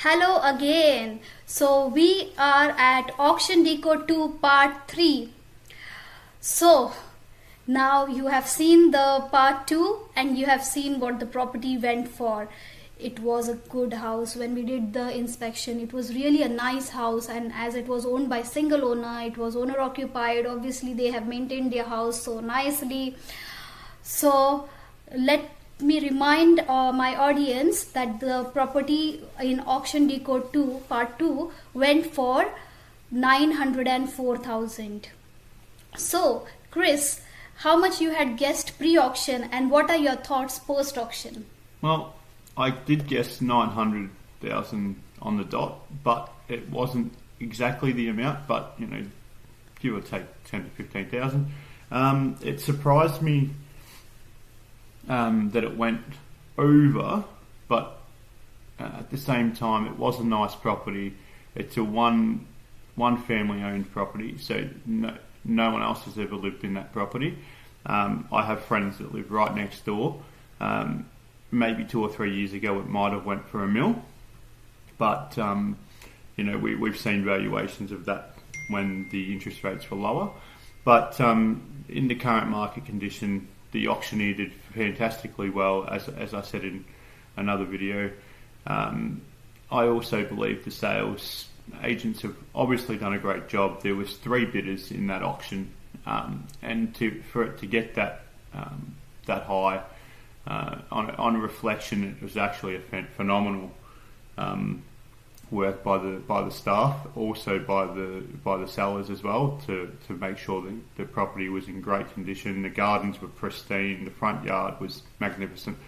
Hello again. So we are at Auction Decode 2 part 3. So now you have seen the part 2 and you have seen what the property went for. It was a good house. When we did the inspection, it was really a nice house, and as it was owned by single owner, it was owner occupied. Obviously they have maintained their house so nicely. So let me remind my audience that the property in Auction Decode 2 part 2 went for 904,000. So Chris, how much you had guessed pre-auction and what are your thoughts post-auction? Well, I did guess 900,000 on the dot, but it wasn't exactly the amount, but give or take 10 to 15,000. It surprised me that it went over, but at the same time it was a nice property. It's a one family owned property, so no one else has ever lived in that property. I have friends that live right next door. Maybe 2 or 3 years ago it might have went for $1 million, but we've seen valuations of that when the interest rates were lower. But in the current market condition, the auctioneer did fantastically well, as I said in another video. I also believe the sales agents have obviously done a great job. There was 3 bidders in that auction, and for it to get that high, on reflection, it was actually a phenomenal work by the staff, also by the sellers as well, to make sure that the property was in great condition. The gardens were pristine, the front yard was magnificent.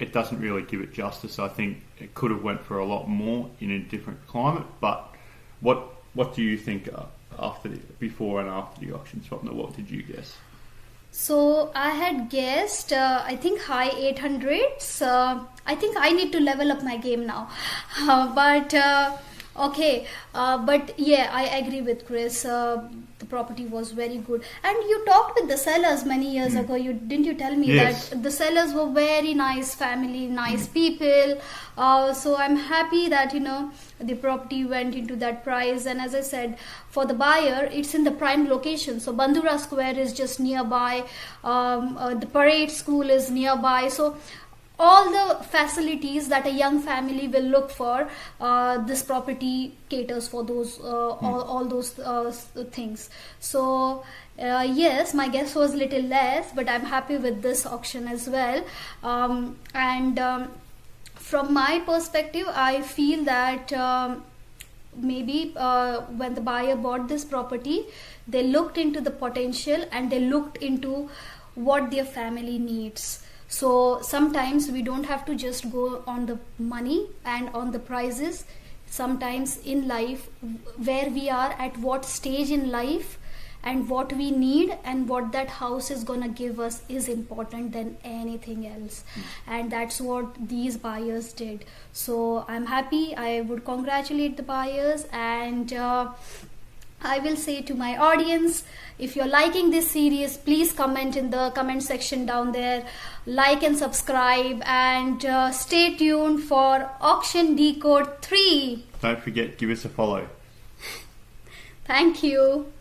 It doesn't really give it justice. I think it could have went for a lot more in a different climate. But what do you think before and after the auction, Swapna? What did you guess? So I had guessed, I think high 800s. I think I need to level up my game now. Okay. But yeah, I agree with Chris. The property was very good. And you talked with the sellers many years ago. Didn't you tell me Yes. that the sellers were very nice family, nice people. So I'm happy that the property went into that price. And as I said, for the buyer, it's in the prime location. So Bandura Square is just nearby. The Parade School is nearby. So all the facilities that a young family will look for, this property caters for those all those things. So yes, my guess was little less, but I'm happy with this auction as well. From my perspective, I feel that maybe when the buyer bought this property, they looked into the potential and they looked into what their family needs. So sometimes we don't have to just go on the money and on the prices. Sometimes in life, where we are at what stage in life and what we need and what that house is gonna give us is important than anything else. And that's what these buyers did. So I'm happy. I would congratulate the buyers, and I will say to my audience, if you're liking this series, please comment in the comment section down there, like and subscribe, and stay tuned for Auction Decode 3. Don't forget, give us a follow. Thank you.